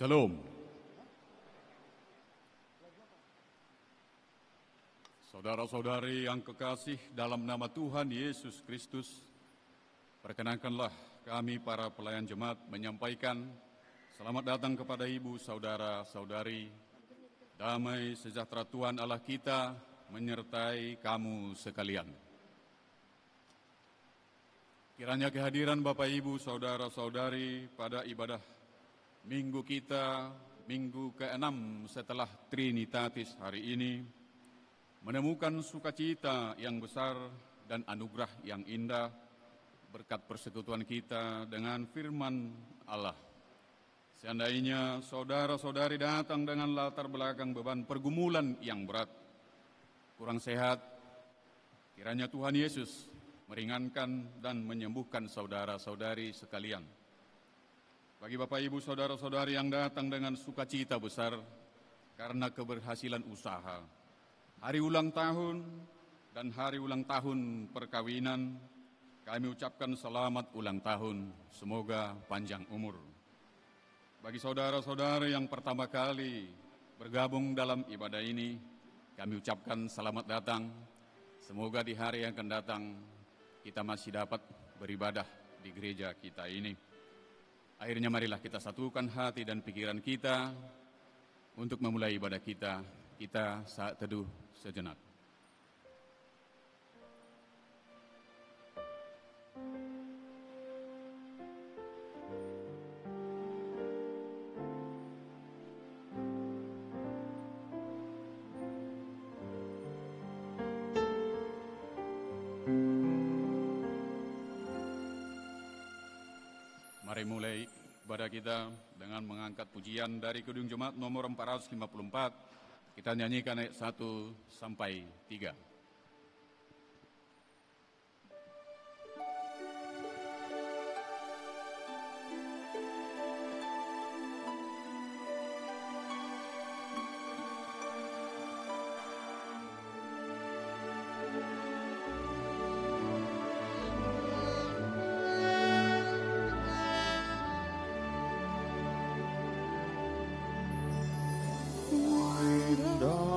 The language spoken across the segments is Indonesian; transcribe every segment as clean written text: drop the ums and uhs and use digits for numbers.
Shalom. Saudara-saudari yang kekasih dalam nama Tuhan Yesus Kristus, perkenankanlah kami para pelayan jemaat menyampaikan selamat datang kepada ibu, saudara-saudari. Damai sejahtera Tuhan Allah kita menyertai kamu sekalian. Kiranya kehadiran Bapak Ibu, saudara-saudari pada ibadah Minggu kita, Minggu ke-6 setelah Trinitatis hari ini, menemukan sukacita yang besar dan anugerah yang indah berkat persekutuan kita dengan firman Allah. Seandainya saudara-saudari datang dengan latar belakang beban pergumulan yang berat, kurang sehat, kiranya Tuhan Yesus meringankan dan menyembuhkan saudara-saudari sekalian. Bagi Bapak Ibu saudara-saudari yang datang dengan sukacita besar karena keberhasilan usaha, hari ulang tahun dan hari ulang tahun perkawinan, kami ucapkan selamat ulang tahun, semoga panjang umur. Bagi saudara-saudari yang pertama kali bergabung dalam ibadah ini, kami ucapkan selamat datang, semoga di hari yang akan datang kita masih dapat beribadah di gereja kita ini. Akhirnya marilah kita satukan hati dan pikiran kita untuk memulai ibadah kita. Kita saat teduh sejenak. Mari mulai ibadah kita dengan mengangkat pujian dari Kidung Jemaat nomor 454. Kita nyanyikan ayat 1 sampai 3. Indahnya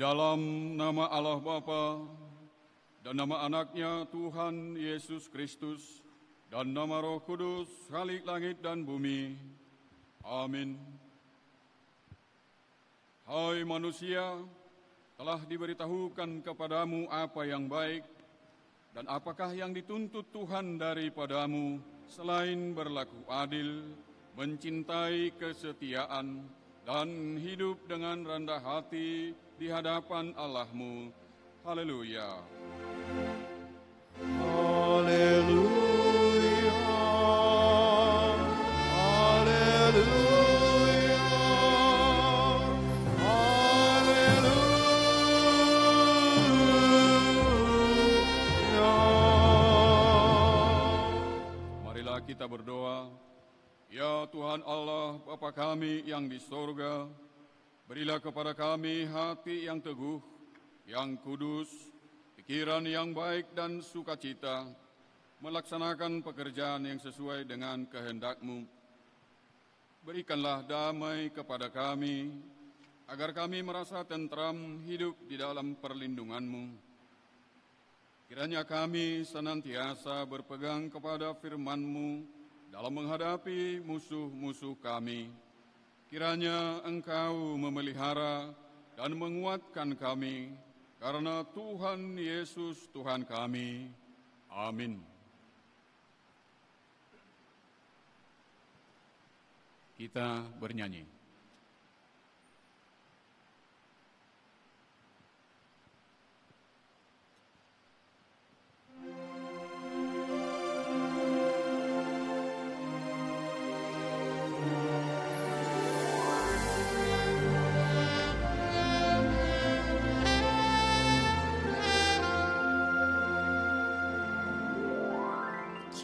Dalam nama Allah Bapa dan nama Anaknya Tuhan Yesus Kristus dan nama Roh Kudus, Khalik langit dan bumi. Amin. Hai manusia, telah diberitahukan kepadamu apa yang baik dan apakah yang dituntut Tuhan daripadamu selain berlaku adil, mencintai kesetiaan, dan hidup dengan rendah hati di hadapan Allahmu. Haleluya. Haleluya. Haleluya. Haleluya. Marilah kita berdoa. Ya Tuhan Allah, Bapa kami yang di sorga, berilah kepada kami hati yang teguh, yang kudus, pikiran yang baik dan sukacita, melaksanakan pekerjaan yang sesuai dengan kehendak-Mu. Berikanlah damai kepada kami, agar kami merasa tentram hidup di dalam perlindungan-Mu. Kiranya kami senantiasa berpegang kepada firman-Mu dalam menghadapi musuh-musuh kami. Kiranya Engkau memelihara dan menguatkan kami, karena Tuhan Yesus Tuhan kami. Amin. Kita bernyanyi.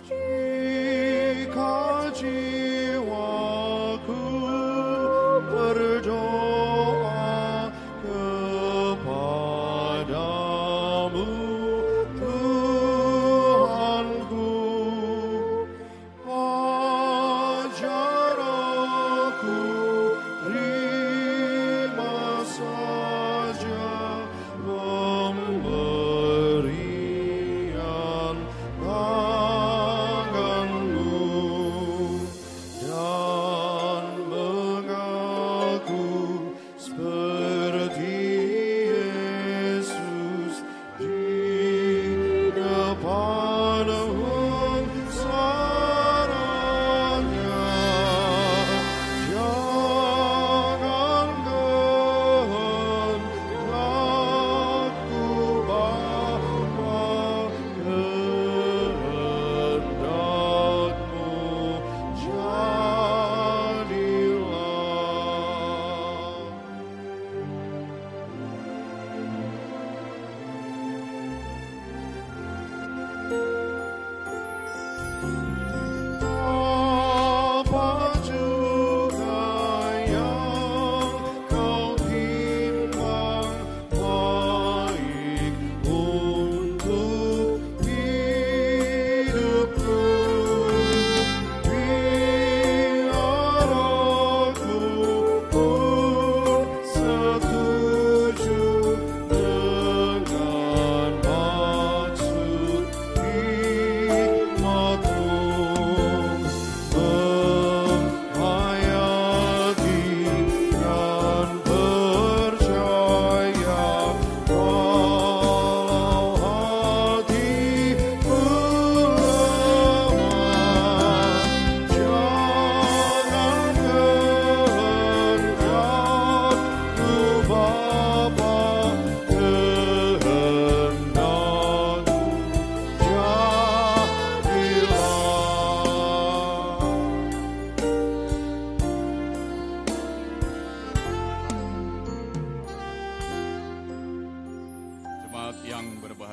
Jika jiwaku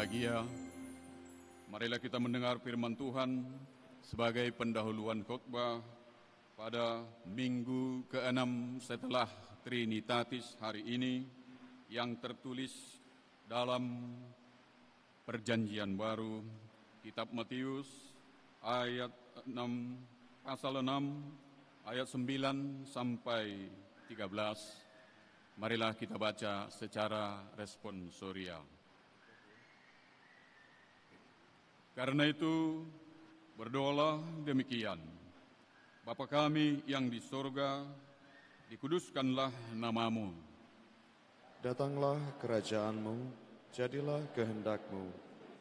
berbahagia, marilah kita mendengar firman Tuhan sebagai pendahuluan khotbah pada minggu ke-6 setelah Trinitatis hari ini yang tertulis dalam Perjanjian Baru, Kitab Matius ayat 6, pasal 6, ayat 9 sampai 13. Marilah kita baca secara responsorial. Karena itu, berdoalah demikian. Bapa kami yang di sorga, dikuduskanlah namamu. Datanglah kerajaanmu, jadilah kehendakmu,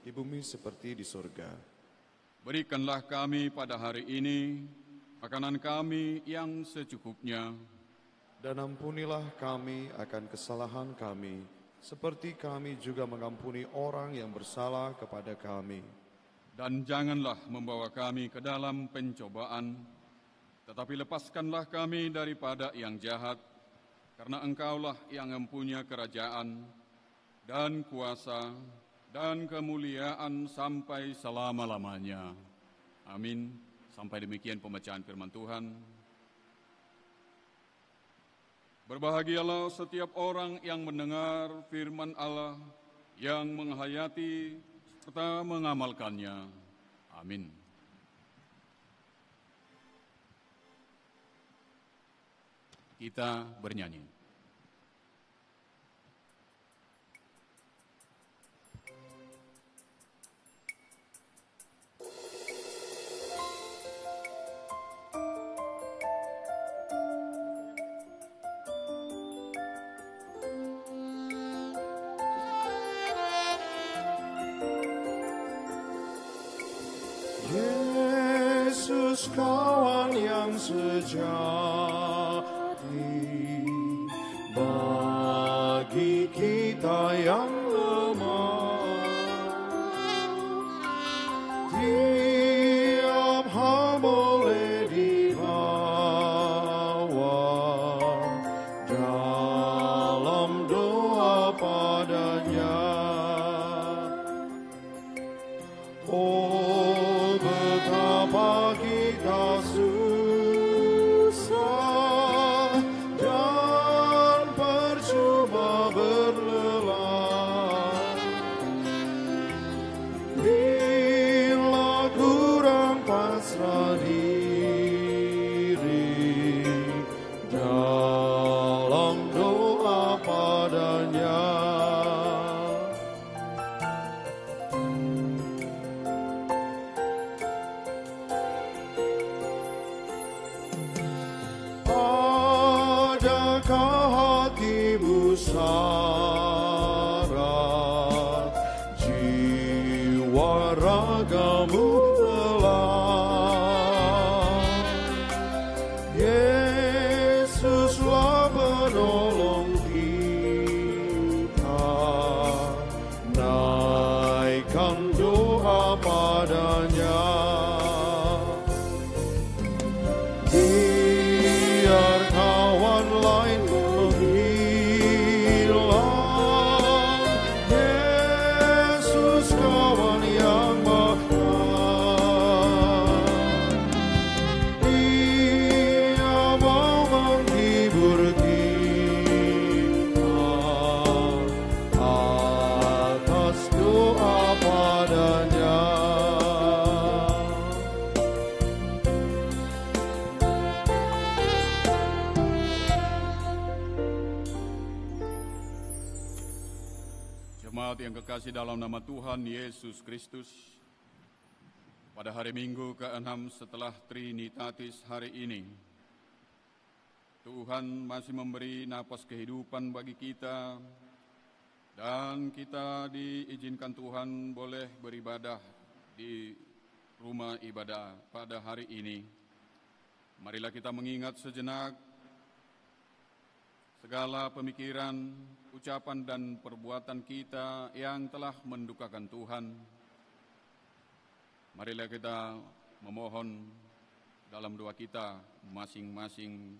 di bumi seperti di sorga. Berikanlah kami pada hari ini makanan kami yang secukupnya. Dan ampunilah kami akan kesalahan kami, seperti kami juga mengampuni orang yang bersalah kepada kami. Dan janganlah membawa kami ke dalam pencobaan, tetapi lepaskanlah kami daripada yang jahat, karena Engkaulah yang mempunyai kerajaan dan kuasa dan kemuliaan sampai selama-lamanya. Amin. Sampai demikian pembacaan firman Tuhan. Berbahagialah setiap orang yang mendengar firman Allah, yang menghayati serta mengamalkannya. Amin. Kita bernyanyi. Yesus kawan yang sejati, bagi kita yang lemah, tiap hal boleh dibawa dalam doa padanya. Oh, betapa kita susah dan percuma berlelah bila kurang pasrah diri dalam doa padanya. Adakah hatimu syarat, jiwa ragamu lelah? Yesuslah penolong kita, naikkan doa padanya. Biar kawan lain menghilang, Yesus kawan yang bahkan. Dia mau menghibur kita atas doa padanya. Jemaat yang kekasih dalam nama Tuhan Yesus Kristus, pada hari Minggu ke-6 setelah Trinitatis hari ini, Tuhan masih memberi napas kehidupan bagi kita, dan kita diizinkan Tuhan boleh beribadah di rumah ibadah pada hari ini. Marilah kita mengingat sejenak segala pemikiran, ucapan dan perbuatan kita yang telah mendukakan Tuhan. Marilah kita memohon dalam doa kita masing-masing.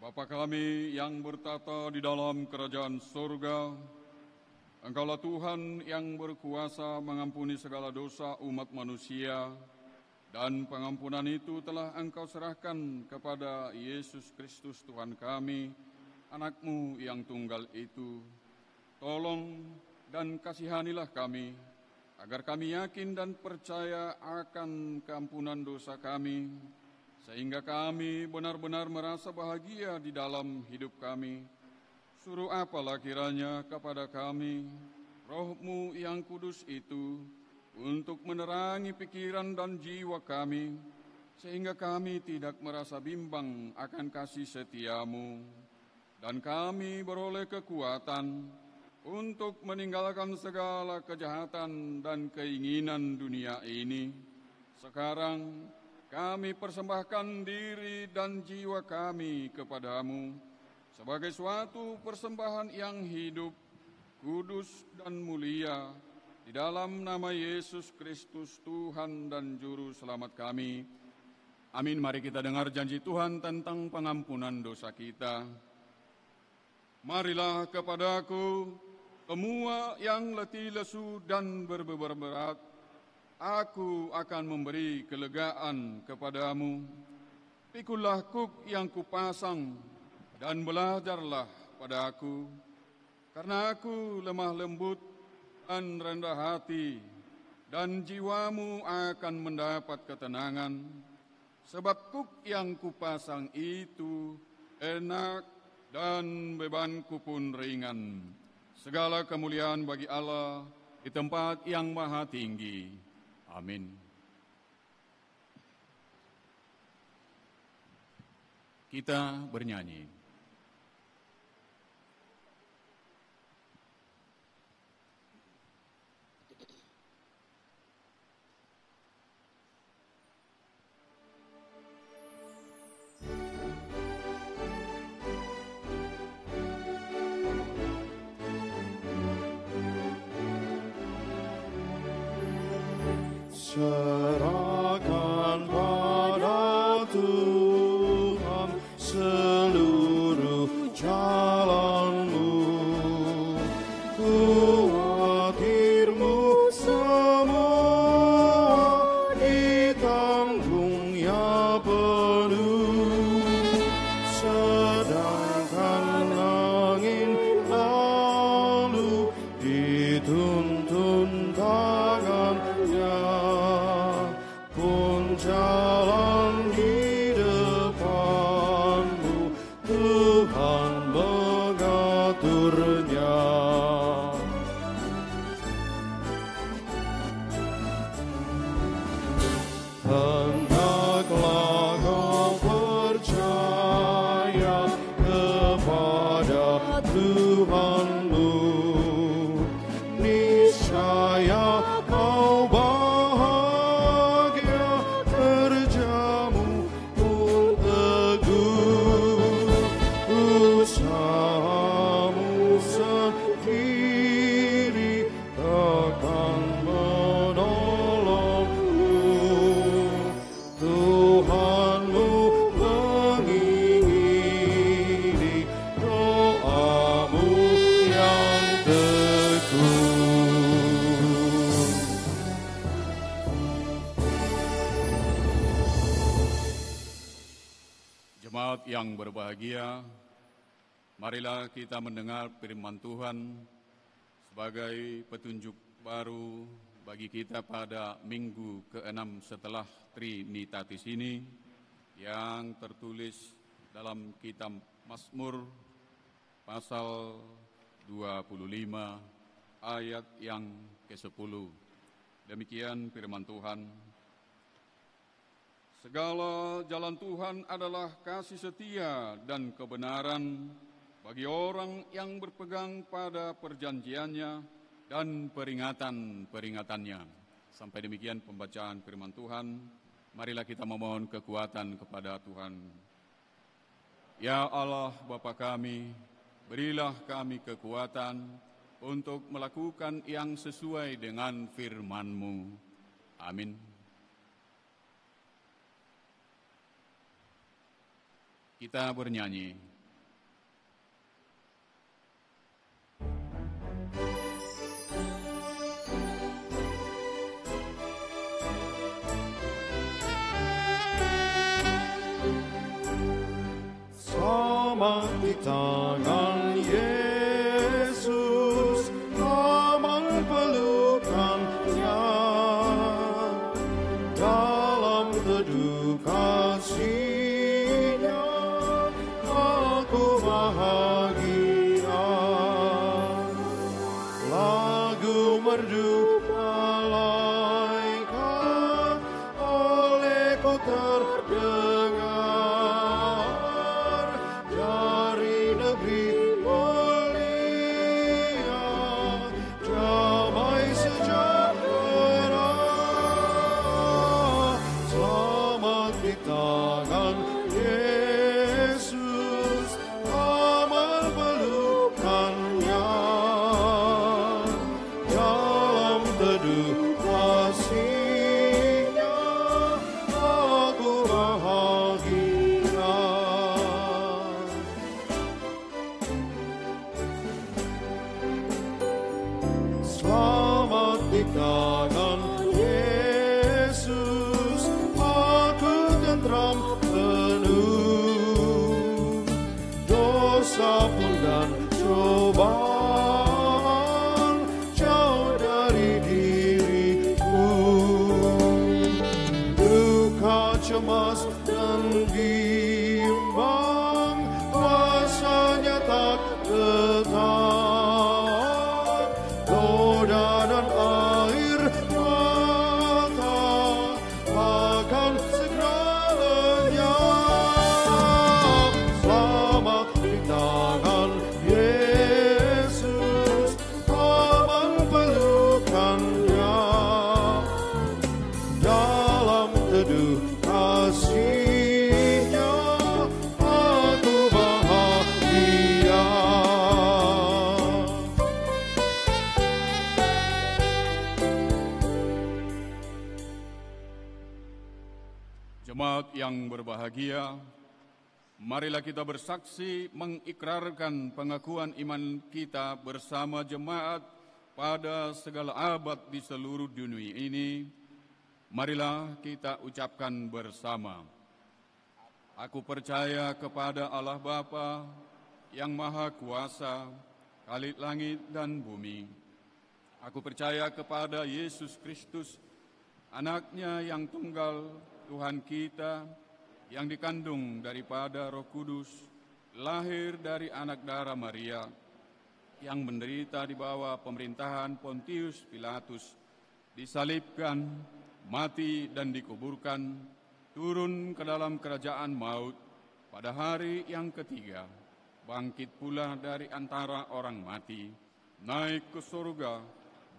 Bapa kami yang bertata di dalam kerajaan surga, Engkaulah Tuhan yang berkuasa mengampuni segala dosa umat manusia, dan pengampunan itu telah Engkau serahkan kepada Yesus Kristus Tuhan kami, Anak-Mu yang tunggal itu. Tolong dan kasihanilah kami, agar kami yakin dan percaya akan keampunan dosa kami, sehingga kami benar-benar merasa bahagia di dalam hidup kami. Suruh apalah kiranya kepada kami, Roh-Mu yang kudus itu, untuk menerangi pikiran dan jiwa kami, sehingga kami tidak merasa bimbang akan kasih setia-Mu, dan kami beroleh kekuatan untuk meninggalkan segala kejahatan dan keinginan dunia ini. Sekarang kami persembahkan diri dan jiwa kami kepadamu sebagai suatu persembahan yang hidup, kudus dan mulia, di dalam nama Yesus Kristus Tuhan dan Juru Selamat kami. Amin. Mari kita dengar janji Tuhan tentang pengampunan dosa kita. Marilah kepadaku semua yang letih lesu dan berbeban berat, aku akan memberi kelegaan kepadamu. Pikulah kuk yang kupasang dan belajarlah pada aku, karena aku lemah lembut dan rendah hati, dan jiwamu akan mendapat ketenangan. Sebab kuk yang kupasang itu enak dan bebanku pun ringan. Segala kemuliaan bagi Allah di tempat yang maha tinggi. Amin. Kita bernyanyi. Serahkan pada Tuhan seluruh jalanmu, khawatirmu semua ditanggung-Nya penuh. Sedangkan angin lalu dituntun tangan-Nya, jalan di depanmu, Tuhan mengaturnya. Hendaklah kau percaya kepada Tuhanmu, niscaya kau yang berbahagia, marilah kita mendengar firman Tuhan sebagai petunjuk baru bagi kita pada minggu ke-6 setelah Trinitatis ini, yang tertulis dalam kitab Mazmur pasal 25 ayat yang ke-10. Demikian firman Tuhan. Segala jalan Tuhan adalah kasih setia dan kebenaran bagi orang yang berpegang pada perjanjiannya dan peringatan-peringatannya. Sampai demikian pembacaan firman Tuhan. Marilah kita memohon kekuatan kepada Tuhan. Ya Allah Bapa kami, berilah kami kekuatan untuk melakukan yang sesuai dengan firman-Mu. Amin. Kita bernyanyi. tangan Yesus, aman pelukannya, dalam teduh kasih-Nya aku bahagia. Lagu merdu malaikat oleh kau terdengar dari negeri mulia, damai sejahtera. Selamat di tangan Yesus, aman pelukannya, dalam teduh kasih-Nya aku bahagia. Selamat di tangan Yesus, aku tentram penuh, dosa pun dan cobaan jauh dari diriku. Duka, cemas, dan bimbang rasanya tak tetap, noda dan air mata akan segera lenyap. Selamat di tangan Yesus, aman pelukannya, dalam teduh kasih-Nya aku bahagia. Jemaat yang berbahagia, marilah kita bersaksi mengikrarkan pengakuan iman kita bersama jemaat pada segala abad di seluruh dunia ini. Marilah kita ucapkan bersama. Aku percaya kepada Allah Bapa yang Maha Kuasa, Khalik langit dan bumi. Aku percaya kepada Yesus Kristus, Anak-Nya yang tunggal, Tuhan kita, yang dikandung daripada Roh Kudus, lahir dari anak darah Maria, yang menderita di bawah pemerintahan Pontius Pilatus, disalibkan, mati dan dikuburkan, turun ke dalam kerajaan maut, pada hari yang ketiga, bangkit pula dari antara orang mati, naik ke surga,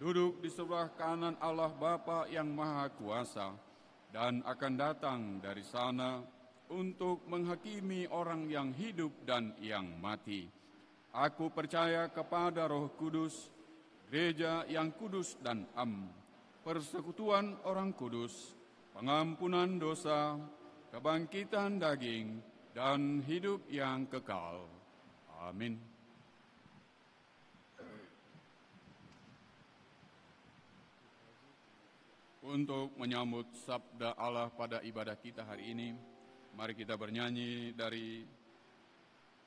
duduk di sebelah kanan Allah Bapa yang Maha Kuasa, dan akan datang dari sana untuk menghakimi orang yang hidup dan yang mati. Aku percaya kepada Roh Kudus, gereja yang kudus dan am, persekutuan orang kudus, pengampunan dosa, kebangkitan daging, dan hidup yang kekal. Amin. Untuk menyambut sabda Allah pada ibadah kita hari ini, mari kita bernyanyi dari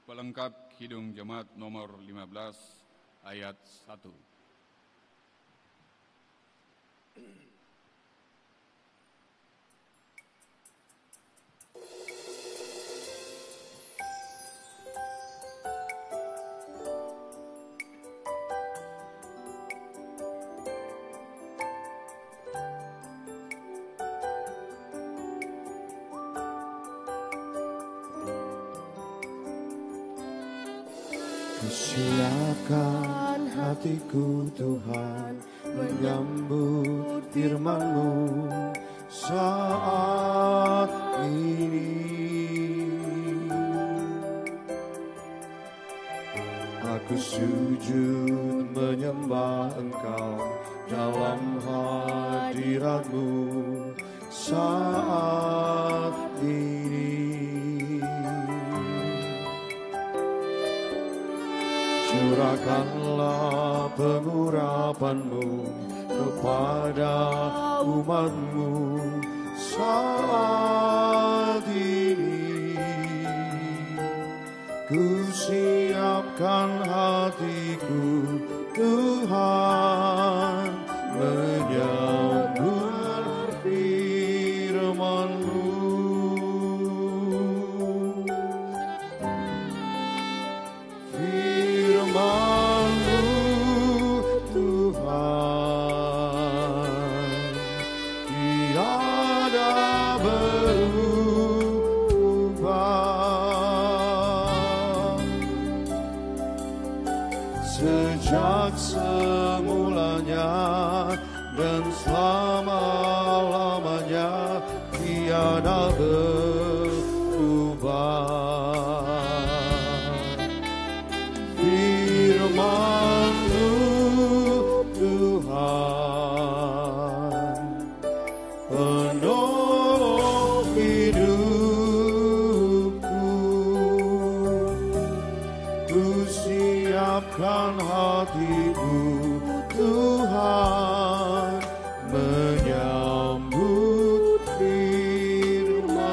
pelengkap Kidung Jemaat nomor 15 ayat 1. Siapkan hatiku Tuhan menyambut firman-Mu saat ini. Aku sujud menyembah Engkau dalam hadirat-Mu saat ini. Curahkanlah pengurapan-Mu kepada umat-Mu saat ini. Ku siapkan hatiku, Tuhan, menyambut firman-Mu. Firman-Mu, Tuhan, tiada berubah. Sejak semulanya dan selama-lamanya tiada berubah. Firman-Mu, Tuhan, penolong hidupku. Ku siapkan hatiku, Tuhan, menyambut firman-Mu.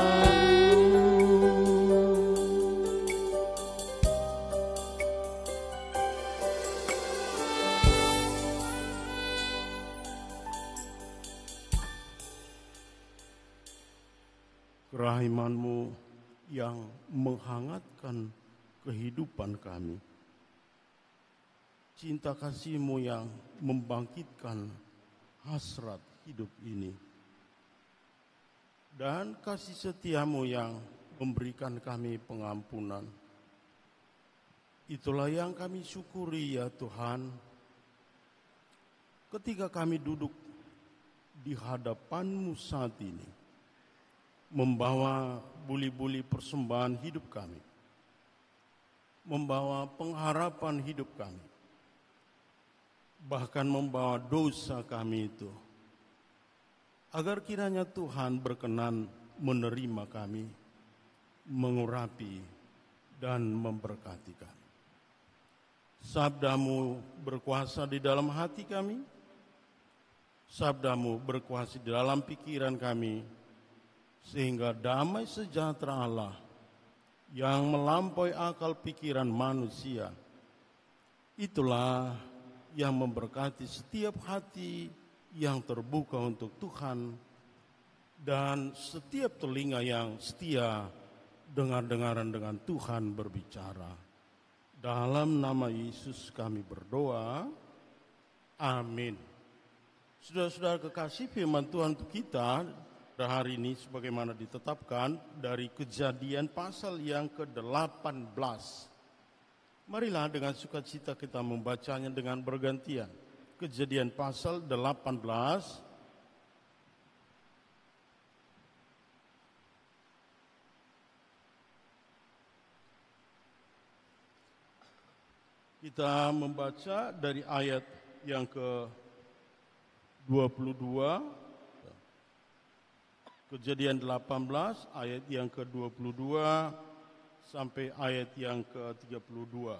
Kerahiman-Mu yang menghangatkan kehidupan kami. Cinta kasih-Mu yang membangkitkan hasrat hidup ini. Dan kasih setia-Mu yang memberikan kami pengampunan. Itulah yang kami syukuri ya Tuhan. Ketika kami duduk di hadapan-Mu saat ini, membawa buli-buli persembahan hidup kami, membawa pengharapan hidup kami, bahkan membawa dosa kami itu, agar kiranya Tuhan berkenan menerima kami, mengurapi dan memberkati kami. Sabda-Mu berkuasa di dalam hati kami, Sabda-Mu berkuasa di dalam pikiran kami, sehingga damai sejahtera Allah yang melampaui akal pikiran manusia, itulah yang memberkati setiap hati yang terbuka untuk Tuhan dan setiap telinga yang setia dengar-dengaran dengan Tuhan berbicara. Dalam nama Yesus kami berdoa, amin. Saudara-saudara kekasih, firman Tuhan untuk kita hari ini sebagaimana ditetapkan dari Kejadian pasal yang ke-18. Marilah dengan sukacita kita membacanya dengan bergantian. Kejadian pasal 18 kita membaca dari ayat yang ke-22. Kejadian 18 ayat yang ke-22 sampai ayat yang ke-32.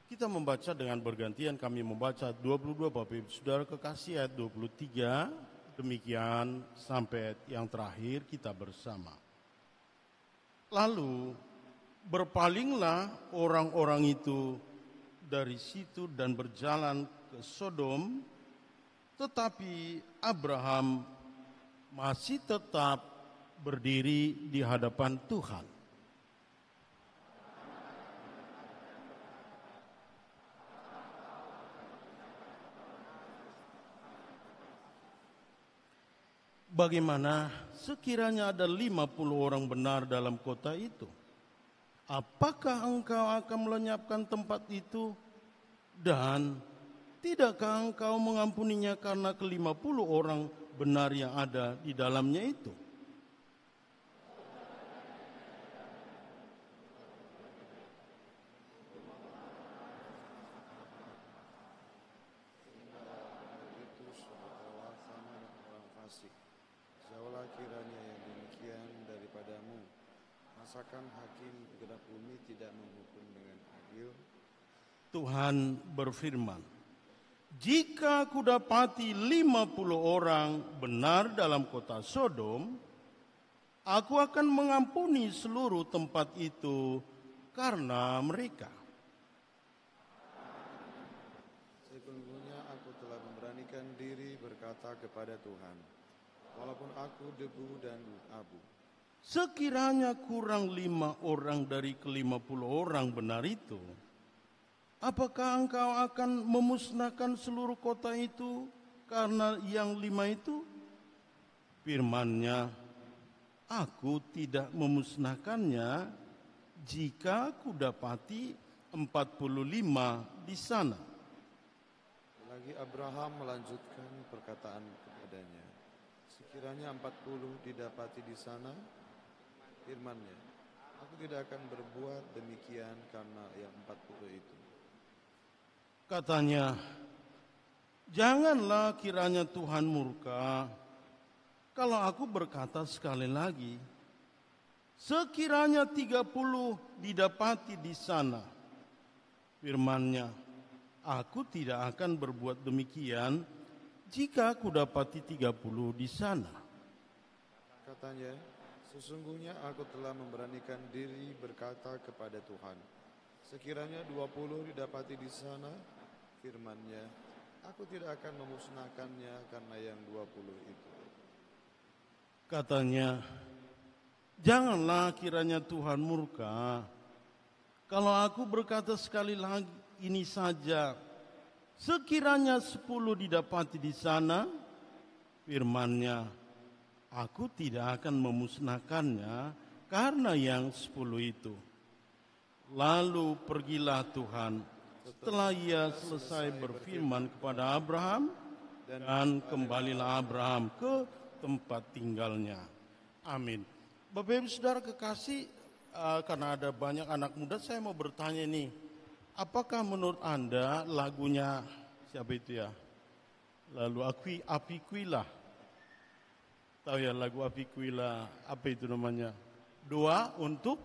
Kita membaca dengan bergantian, kami membaca 22 Bapak Ibu Saudara kekasih, ayat 23, demikian sampai ayat yang terakhir kita bersama. Lalu berpalinglah orang-orang itu dari situ dan berjalan ke Sodom, tetapi Abraham masih tetap berdiri di hadapan Tuhan. Bagaimana sekiranya ada 50 orang benar dalam kota itu? Apakah engkau akan melenyapkan tempat itu? Dan tidakkah engkau mengampuninya karena ke-50 orang benar yang ada di dalamnya itu? Jauhlah kiranya yang demikian daripadamu. Masakan hakim genap bumi tidak menghukum dengan adil? Tuhan berfirman, jika kudapati 50 orang benar dalam kota Sodom, aku akan mengampuni seluruh tempat itu karena mereka. Sesungguhnya aku telah memberanikan diri berkata kepada Tuhan, walaupun aku debu dan abu. Sekiranya kurang 5 orang dari ke-50 orang benar itu, apakah engkau akan memusnahkan seluruh kota itu karena yang 5 itu? Firman-Nya, aku tidak memusnahkannya jika aku dapati 45 di sana. Lagi Abraham melanjutkan perkataan kepadanya, sekiranya 40 didapati di sana, firman-Nya, aku tidak akan berbuat demikian karena yang 40 itu. Katanya, janganlah kiranya Tuhan murka kalau aku berkata sekali lagi, sekiranya 30 didapati di sana. Firman-Nya, aku tidak akan berbuat demikian jika aku dapati 30 di sana. Katanya, sesungguhnya aku telah memberanikan diri berkata kepada Tuhan, sekiranya 20 didapati di sana, firman-Nya, aku tidak akan memusnahkannya karena yang 20 itu. Katanya, janganlah kiranya Tuhan murka kalau aku berkata sekali lagi ini saja, sekiranya 10 didapati di sana, firman-Nya, aku tidak akan memusnahkannya karena yang 10 itu. Lalu pergilah Tuhan setelah ia selesai berfirman kepada Abraham, dan kembalilah Abraham ke tempat tinggalnya. Amin. Bapak Ibu Saudara kekasih, karena ada banyak anak muda, saya mau bertanya nih, apakah menurut Anda lagunya siapa itu ya? Lalu Apiquila. Tahu ya lagu Apiquila, apa itu namanya? Doa untuk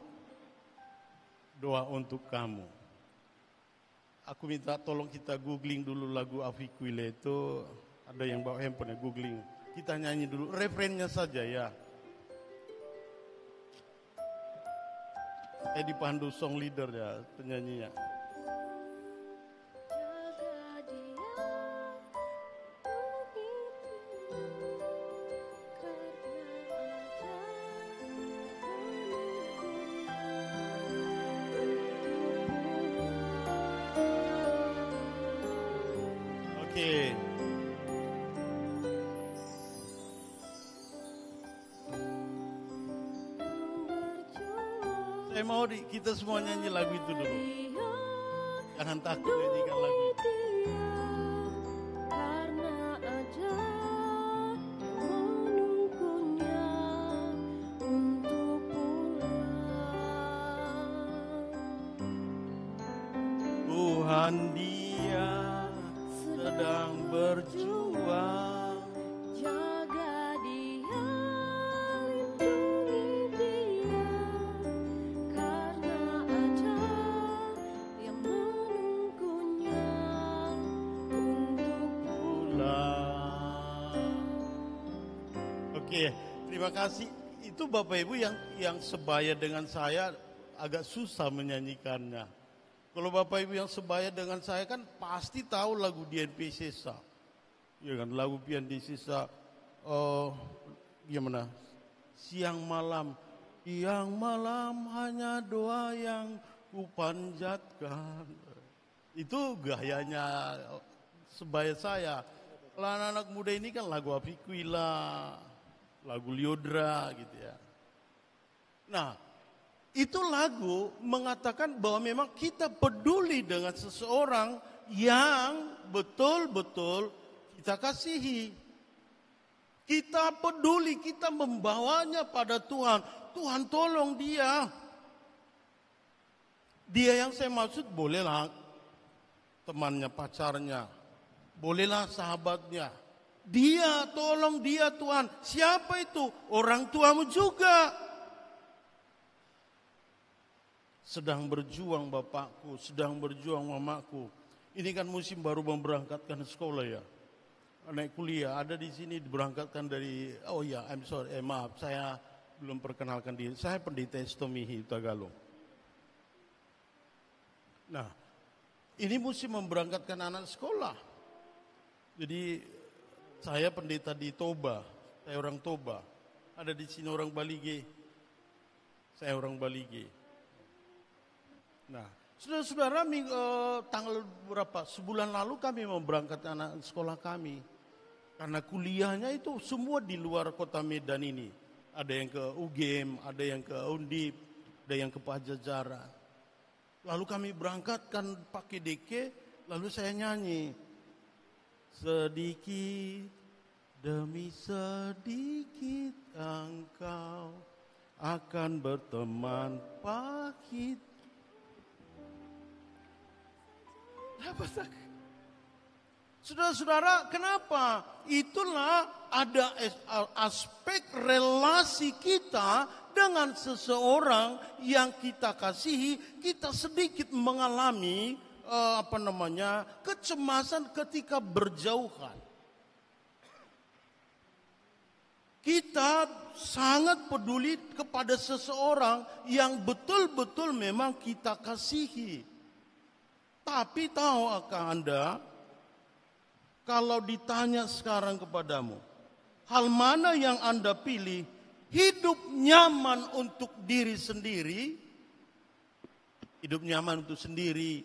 kamu. Aku minta tolong kita googling dulu lagu Apiquila itu. Ada yang bawa handphone ya, googling. Kita nyanyi dulu, refrennya saja ya. Dipandu song leader ya, penyanyinya. Oke. Saya mau kita semua nyanyi lagu itu dulu. Jangan takut nyanyikan lagu itu. Tuhan dia sedang berjuang. Oke, terima kasih. Itu Bapak Ibu yang sebaya dengan saya agak susah menyanyikannya. Kalau Bapak Ibu yang sebaya dengan saya kan pasti tahu lagu DNP Sesa. Ya kan, lagu DNP Sesa. Gimana? Siang malam hanya doa yang kupanjatkan. Itu gayanya sebaya saya. Kalau anak-anak muda ini kan lagu Apiquila, lagu Liodra gitu ya. Nah, itu lagu mengatakan bahwa memang kita peduli dengan seseorang yang betul-betul kita kasihi. Kita peduli, kita membawanya pada Tuhan. Tuhan tolong dia. Dia yang saya maksud bolehlah temannya, pacarnya. Bolehlah sahabatnya. Dia, tolong dia Tuhan. Siapa itu? Orang tuamu juga. Sedang berjuang bapakku, sedang berjuang mamaku. Ini kan musim baru memberangkatkan sekolah ya. Naik kuliah, ada di sini diberangkatkan dari, maaf, saya belum perkenalkan diri. Saya pendeta Estomihi Tagalog. Nah, ini mesti memberangkatkan anak sekolah. Jadi saya pendeta di Toba, saya orang Toba. Ada di sini orang Balige, saya orang Balige. Nah, saudara-saudara, tanggal berapa? Sebulan lalu kami memberangkatkan anak sekolah kami. Karena kuliahnya itu semua di luar kota Medan ini. Ada yang ke UGM, ada yang ke Undip, ada yang ke Pajajaran. Lalu kami berangkatkan pakai deke, lalu saya nyanyi. Sedikit demi sedikit engkau akan berteman pahit. Apa tak? Saudara-saudara, kenapa? Itulah ada aspek relasi kita dengan seseorang yang kita kasihi, kita sedikit mengalami kecemasan ketika berjauhan. Kita sangat peduli kepada seseorang yang betul-betul memang kita kasihi. Tapi tahukah Anda, kalau ditanya sekarang kepadamu, hal mana yang Anda pilih? Hidup nyaman untuk diri sendiri, hidup nyaman untuk sendiri,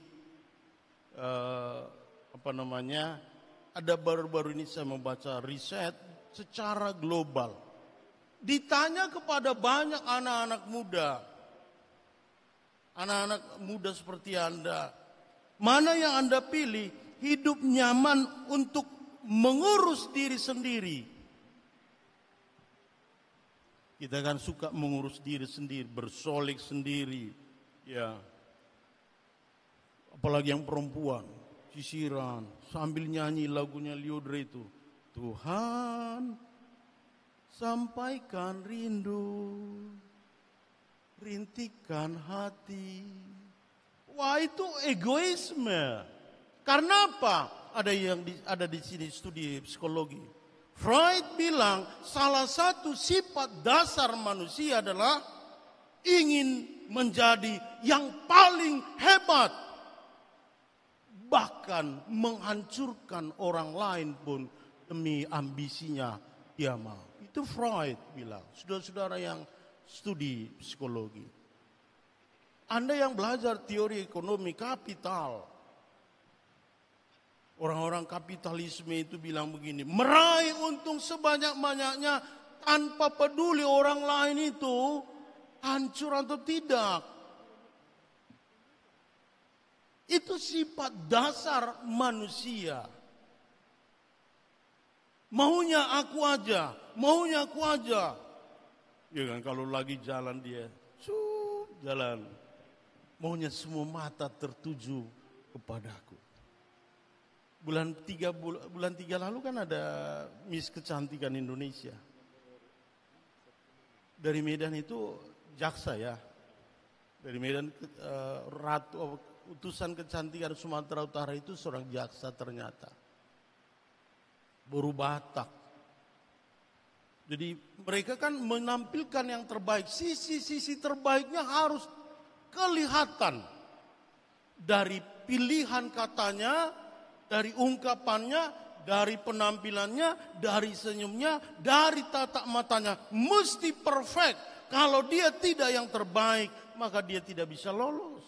ada baru-baru ini saya membaca riset secara global. Ditanya kepada banyak anak-anak muda seperti Anda, mana yang Anda pilih? Hidup nyaman untuk mengurus diri sendiri. Kita kan suka mengurus diri sendiri, bersolek sendiri, ya. Apalagi yang perempuan, sisiran, sambil nyanyi lagunya Liodre itu. Tuhan, sampaikan rindu, rintikan hati. Wah, itu egoisme. Karena apa? Ada di sini studi psikologi. Freud bilang salah satu sifat dasar manusia adalah ingin menjadi yang paling hebat. Bahkan menghancurkan orang lain pun demi ambisinya dia mau. Itu Freud bilang. Saudara-saudara yang studi psikologi. Anda yang belajar teori ekonomi kapital. Orang-orang kapitalisme itu bilang begini, meraih untung sebanyak-banyaknya tanpa peduli orang lain itu hancur atau tidak. Itu sifat dasar manusia. Maunya aku aja. Ya kan, kalau lagi jalan dia, jalan. Maunya semua mata tertuju kepadaku. Bulan 3 lalu kan ada Miss Kecantikan Indonesia. Dari Medan itu jaksa ya. Dari Medan utusan kecantikan Sumatera Utara itu seorang jaksa ternyata. Baru Batak. Jadi mereka kan menampilkan yang terbaik. Sisi-sisi terbaiknya harus kelihatan. Dari pilihan katanya, dari ungkapannya, dari penampilannya, dari senyumnya, dari tatap matanya. Mesti perfect. Kalau dia tidak yang terbaik, maka dia tidak bisa lolos.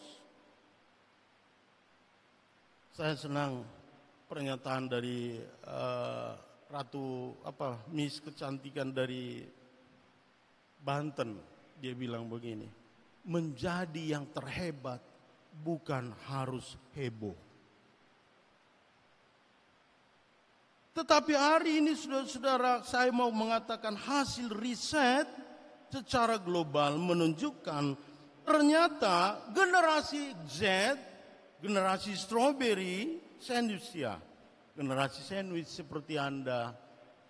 Saya senang pernyataan dari Miss Kecantikan dari Banten. Dia bilang begini, menjadi yang terhebat bukan harus heboh. Tetapi hari ini saudara-saudara, saya mau mengatakan hasil riset secara global menunjukkan ternyata generasi Z, generasi strawberry sandwich ya, generasi sandwich seperti Anda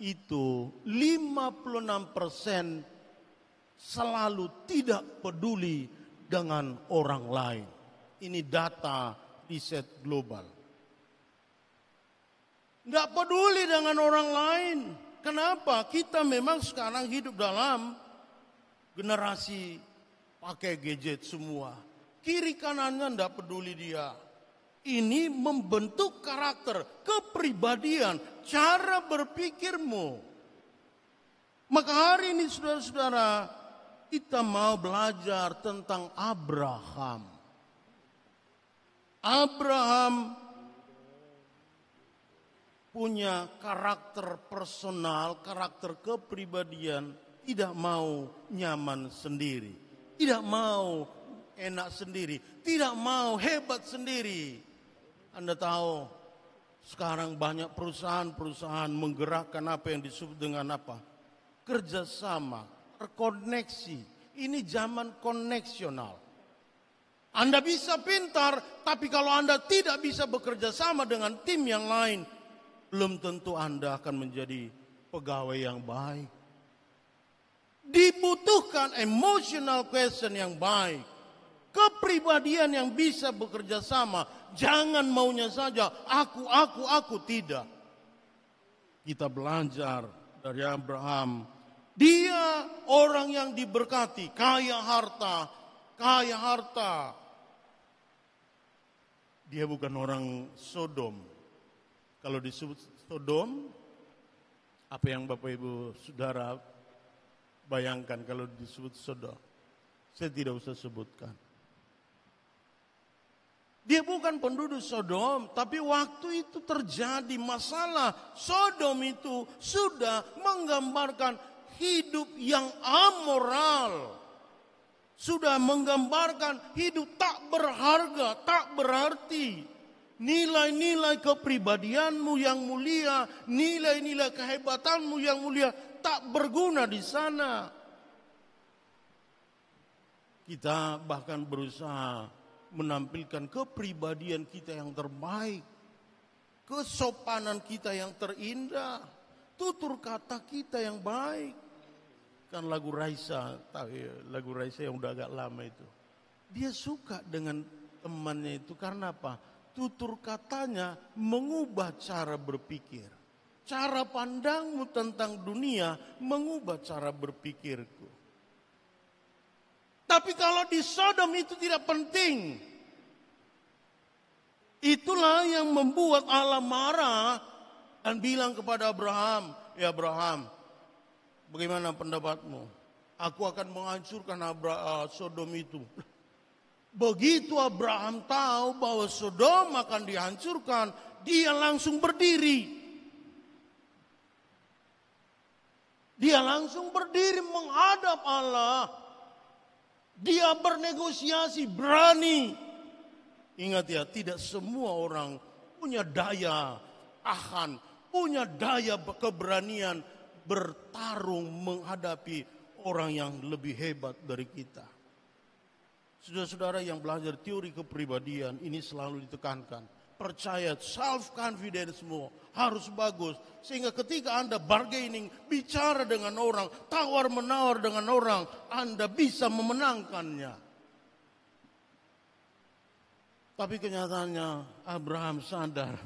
itu 56% selalu tidak peduli dengan orang lain. Ini data riset global. Nggak peduli dengan orang lain. Kenapa? Kita memang sekarang hidup dalam generasi pakai gadget semua. Kiri kanannya tidak peduli dia. Ini membentuk karakter, kepribadian, cara berpikirmu. Maka hari ini saudara-saudara, kita mau belajar tentang Abraham. Abraham punya karakter personal, karakter kepribadian, tidak mau nyaman sendiri, tidak mau enak sendiri, tidak mau hebat sendiri. Anda tahu, sekarang banyak perusahaan-perusahaan menggerakkan apa yang disebut dengan apa? Kerjasama, terkoneksi. Ini zaman koneksional. Anda bisa pintar, tapi kalau Anda tidak bisa bekerja sama dengan tim yang lain, belum tentu Anda akan menjadi pegawai yang baik. Dibutuhkan emotional question yang baik. Kepribadian yang bisa bekerja sama. Jangan maunya saja, aku, tidak. Kita belajar dari Abraham. Dia orang yang diberkati, kaya harta. Dia bukan orang Sodom. Kalau disebut Sodom, apa yang Bapak Ibu Saudara bayangkan kalau disebut Sodom? Saya tidak usah sebutkan. Dia bukan penduduk Sodom, tapi waktu itu terjadi masalah. Sodom itu sudah menggambarkan hidup yang amoral. Sudah menggambarkan hidup tak berharga, tak berarti. Nilai-nilai kepribadianmu yang mulia, nilai-nilai kehebatanmu yang mulia tak berguna di sana. Kita bahkan berusaha menampilkan kepribadian kita yang terbaik, kesopanan kita yang terindah, tutur kata kita yang baik. Kan lagu Raisa yang udah agak lama itu. Dia suka dengan temannya itu karena apa? Tutur katanya mengubah cara berpikir. Cara pandangmu tentang dunia mengubah cara berpikirku. Tapi kalau di Sodom itu tidak penting. Itulah yang membuat Allah marah dan bilang kepada Abraham, ya Abraham, bagaimana pendapatmu? Aku akan menghancurkan Sodom itu. Begitu Abraham tahu bahwa Sodom akan dihancurkan, dia langsung berdiri. Dia langsung berdiri menghadap Allah. Dia bernegosiasi, berani. Ingat ya, tidak semua orang punya daya tahan, punya daya keberanian bertarung menghadapi orang yang lebih hebat dari kita. Saudara-saudara yang belajar teori kepribadian ini selalu ditekankan. Percaya, self-confidence-mu harus bagus. Sehingga ketika Anda bargaining, bicara dengan orang, tawar-menawar dengan orang, Anda bisa memenangkannya. Tapi kenyataannya Abraham sadar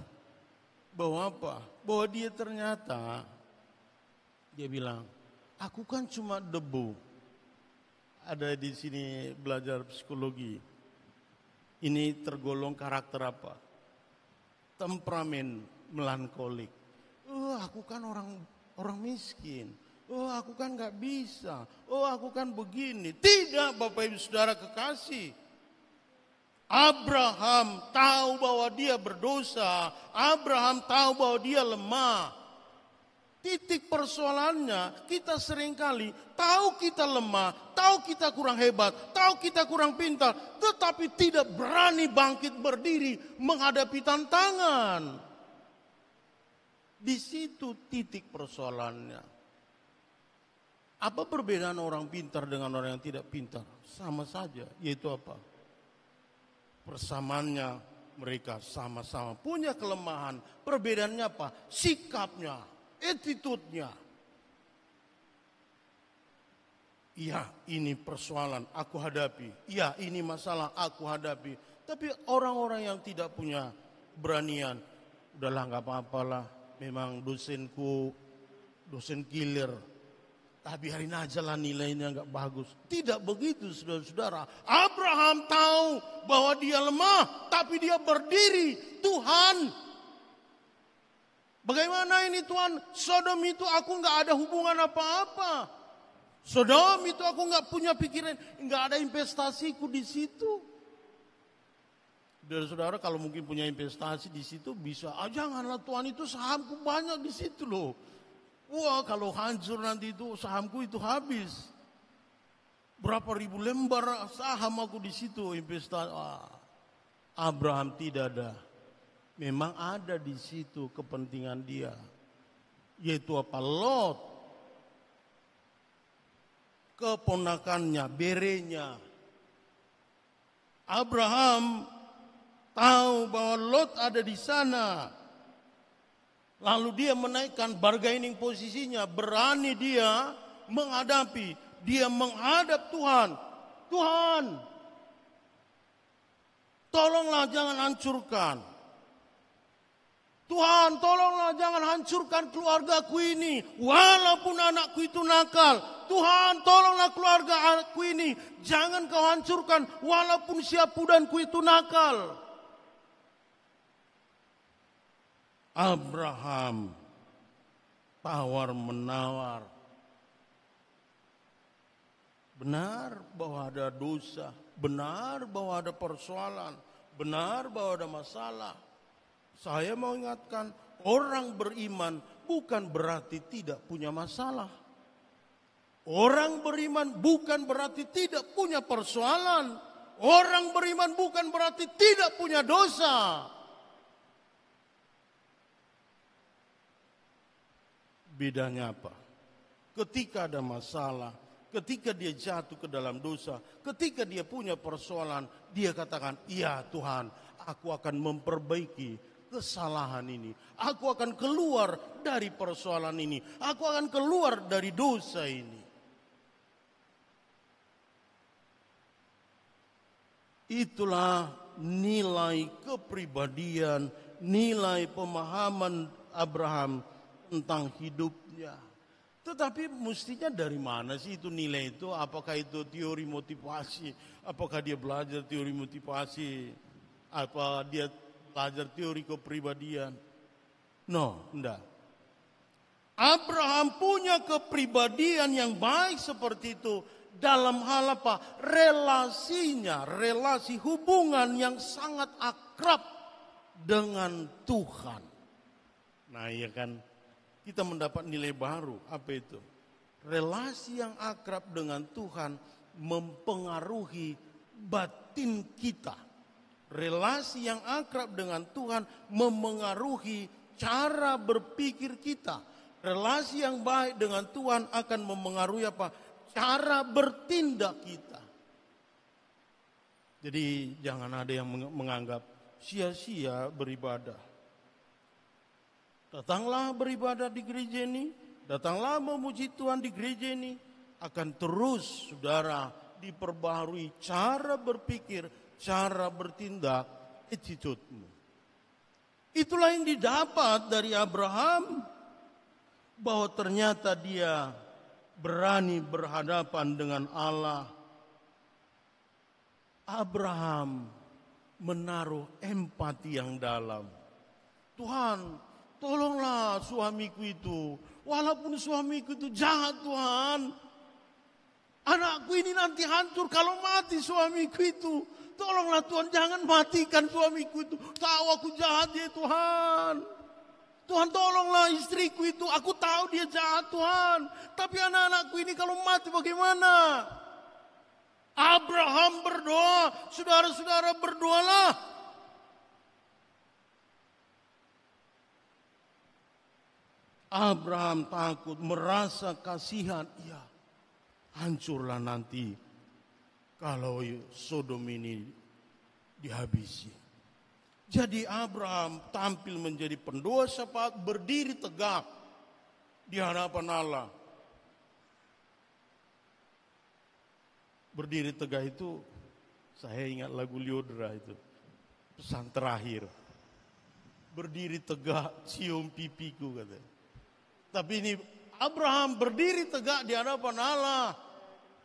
bahwa apa? Bahwa dia ternyata, dia bilang, aku kan cuma debu. Ada di sini belajar psikologi. Ini tergolong karakter apa? Temperamen melankolik. Aku kan orang miskin. Aku kan nggak bisa. Aku kan begini. Tidak, Bapak Ibu Saudara kekasih. Abraham tahu bahwa dia berdosa. Abraham tahu bahwa dia lemah. Titik persoalannya, kita seringkali tahu kita lemah, tahu kita kurang hebat, tahu kita kurang pintar, tetapi tidak berani bangkit berdiri menghadapi tantangan. Di situ titik persoalannya. Apa perbedaan orang pintar dengan orang yang tidak pintar? Sama saja, yaitu apa? Persamaannya mereka sama-sama punya kelemahan. Perbedaannya apa? Sikapnya. Attitude-nya. Iya, ini persoalan aku hadapi. Iya, ini masalah aku hadapi. Tapi orang-orang yang tidak punya beranian, udahlah nggak apa-apalah. Memang dosenku, dosen killer. biarin aja lah nilainya nggak bagus. Tidak begitu saudara-saudara. Abraham tahu bahwa dia lemah, tapi dia berdiri. Tuhan, bagaimana ini Tuhan? Sodom itu aku nggak ada hubungan apa-apa. Sodom itu aku nggak punya pikiran, nggak ada investasiku di situ. Saudara, kalau mungkin punya investasi di situ bisa, janganlah Tuhan, itu sahamku banyak di situ loh. Wah, kalau hancur nanti itu sahamku itu habis. Berapa ribu lembar saham aku di situ investasi. Abraham tidak ada. Memang ada di situ kepentingan dia, yaitu apa? Lot, keponakannya, berenya. Abraham tahu bahwa Lot ada di sana. Lalu dia menaikkan bargaining posisinya. Berani dia menghadapi. Dia menghadap Tuhan. Tuhan, tolonglah jangan hancurkan. Tuhan, tolonglah jangan hancurkan keluargaku ini. Walaupun anakku itu nakal. Tuhan, tolonglah keluarga anakku ini. Jangan kau hancurkan walaupun siapudanku itu nakal. Abraham tawar-menawar. Benar bahwa ada dosa, benar bahwa ada persoalan, benar bahwa ada masalah. Saya mau ingatkan, orang beriman bukan berarti tidak punya masalah. Orang beriman bukan berarti tidak punya persoalan. Orang beriman bukan berarti tidak punya dosa. Bedanya apa? Ketika ada masalah, ketika dia jatuh ke dalam dosa, ketika dia punya persoalan, dia katakan, "Iya Tuhan, aku akan memperbaiki kesalahan ini. Aku akan keluar dari persoalan ini. Aku akan keluar dari dosa ini." Itulah nilai kepribadian, nilai pemahaman Abraham tentang hidupnya. Tetapi mestinya dari mana sih itu nilai itu? Apakah itu teori motivasi? Apakah dia belajar teori motivasi? Apa dia belajar teori kepribadian? No, enggak. Abraham punya kepribadian yang baik seperti itu dalam hal apa? Relasinya, relasi hubungan yang sangat akrab dengan Tuhan. Nah, iya kan? Kita mendapat nilai baru. Apa itu? Relasi yang akrab dengan Tuhan mempengaruhi batin kita. Relasi yang akrab dengan Tuhan memengaruhi cara berpikir kita. Relasi yang baik dengan Tuhan akan memengaruhi apa? Cara bertindak kita. Jadi jangan ada yang menganggap sia-sia beribadah. Datanglah beribadah di gereja ini, datanglah memuji Tuhan di gereja ini, akan terus saudara diperbaharui cara berpikir, cara bertindak, attitude-mu. Itulah yang didapat dari Abraham, bahwa ternyata dia berani berhadapan dengan Allah. Abraham menaruh empati yang dalam. Tuhan, tolonglah suamiku itu. Walaupun suamiku itu jahat Tuhan. Anakku ini nanti hancur kalau mati suamiku itu. Tolonglah Tuhan, jangan matikan suamiku itu. Tahu aku jahat ya Tuhan. Tuhan tolonglah istriku itu. Aku tahu dia jahat Tuhan. Tapi anak-anakku ini kalau mati bagaimana? Abraham berdoa. Saudara-saudara berdoalah. Abraham takut, merasa kasihan. Ya, hancurlah nanti kalau Sodom ini dihabisi. Jadi Abraham tampil menjadi pendoa syafaat, berdiri tegak di hadapan Allah. Berdiri tegak itu, saya ingat lagu Lyodra itu, pesan terakhir. Berdiri tegak, cium pipiku katanya. Tapi ini Abraham berdiri tegak di hadapan Allah,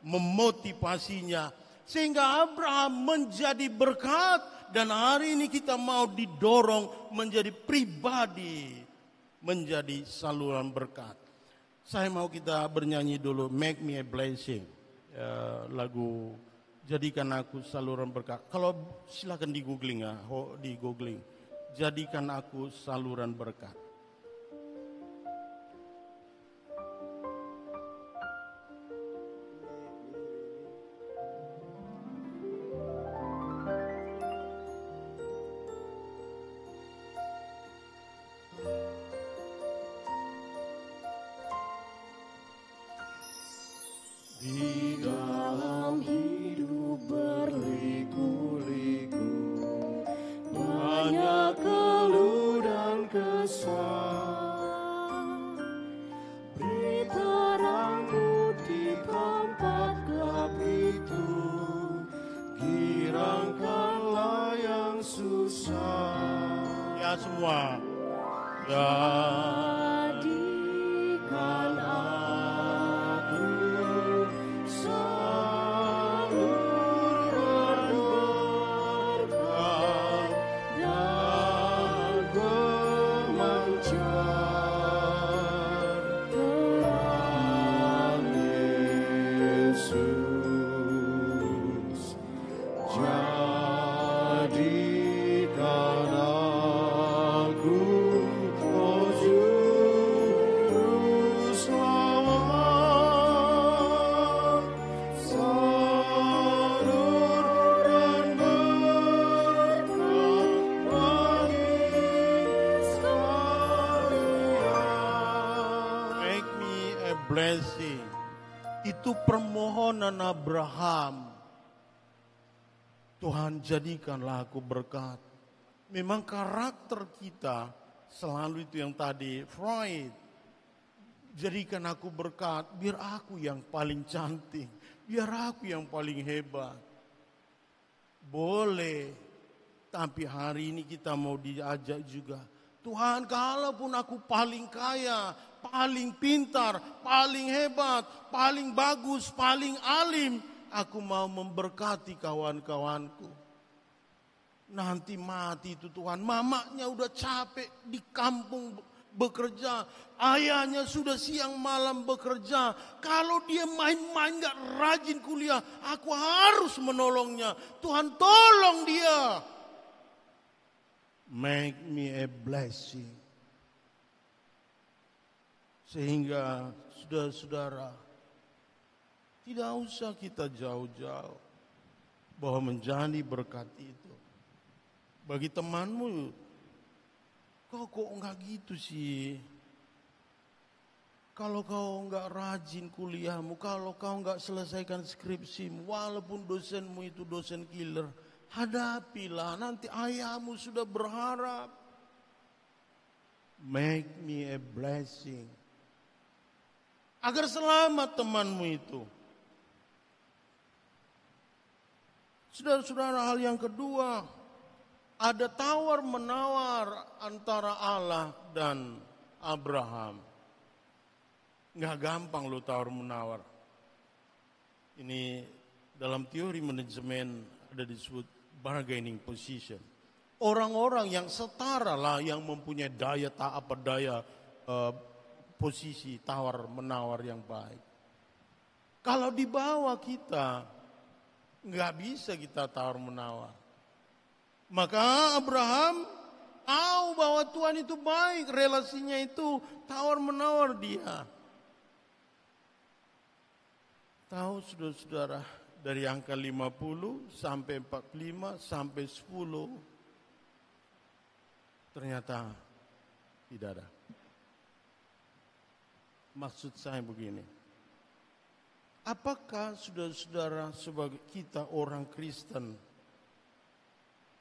memotivasinya sehingga Abraham menjadi berkat. Dan hari ini kita mau didorong menjadi pribadi, menjadi saluran berkat. Saya mau kita bernyanyi dulu Make Me a Blessing, lagu Jadikan Aku Saluran Berkat. Kalau silakan di googling ya, di googling Jadikan Aku Saluran Berkat. Di dalam hidup berliku-liku, banyak keluh dan kesah. Beri terangmu di tempat gelap itu, girangkanlah yang susah. Ya semua. Jadikan aku saluran berkat dan pemancar terang Yesus. Jadikan aku, oh Juru Selamat, saluran berkat bagi sekalian. Make me a blessing. Itu permohonan Abraham. Tuhan, jadikanlah aku berkat. Memang karakter kita selalu itu yang tadi Freud. Jadikan aku berkat, biar aku yang paling cantik, biar aku yang paling hebat. Boleh, tapi hari ini kita mau diajak juga. Tuhan, kalaupun aku paling kaya, paling pintar, paling hebat, paling bagus, paling alim, aku mau memberkati kawan-kawanku. Nanti mati itu Tuhan, mamanya udah capek di kampung bekerja, ayahnya sudah siang malam bekerja. Kalau dia main-main gak rajin kuliah, aku harus menolongnya. Tuhan, tolong dia. Make me a blessing. Sehingga saudara-saudara, tidak usah kita jauh-jauh bahwa menjadi berkat itu. Bagi temanmu, kok enggak gitu sih? Kalau kau enggak rajin kuliahmu, kalau kau enggak selesaikan skripsimu, walaupun dosenmu itu dosen killer, hadapilah, nanti ayahmu sudah berharap. Make me a blessing. Agar selamat temanmu itu. Saudara-saudara, hal yang kedua, ada tawar-menawar antara Allah dan Abraham. Nggak gampang lo tawar-menawar. Ini dalam teori manajemen ada disebut bargaining position. Orang-orang yang setara lah yang mempunyai daya posisi tawar-menawar yang baik. Kalau di bawah kita, nggak bisa kita tawar-menawar. Maka Abraham tahu bahwa Tuhan itu baik, relasinya itu tawar-menawar dia. Tahu saudara-saudara, dari angka 50 sampai 45 sampai 10, ternyata tidak ada. Maksud saya begini, apakah saudara-saudara sebagai kita orang Kristen